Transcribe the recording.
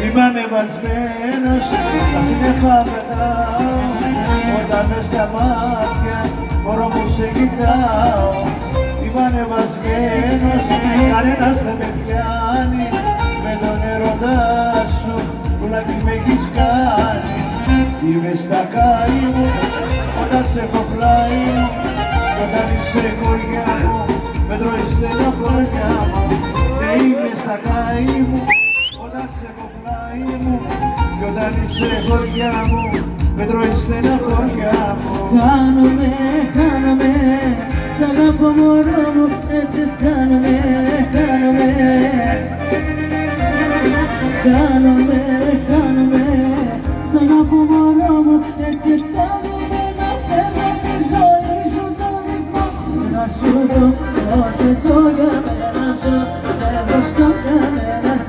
Είμαι ανεβασμένος, τα σύννεφα πετάω, όταν μες στα μάτια μωρό μου σε κοιτάω. Είμαι ανεβασμένος, κανένας δεν με πιάνει, με τον έρωτά σου πουλάκι με έχεις κάνει. Είμαι στα καί μου, όταν σε έχω πλάι μου, κι όταν είσαι χωριά μου, με τρώει στενοχωριά μου. Ναι, είμαι στα καί μου, όταν σε έχω πλάι μου, κι όταν είσαι χωριά μου, με τρώει στενοχωριά μου. Χάνομαι, χάνομαι, σ' αγαπώ μωρό μου, έτσι αισθάνομαι, χάνομαι. Χάνομαι, χάνομαι, σ' αγαπώ μωρό μου, έτσι αισθάνομαι. Να φεύγω απ' τη ζωή σου το ρυθμό, να σου το δώσω το για μένα σου, φεύγω στο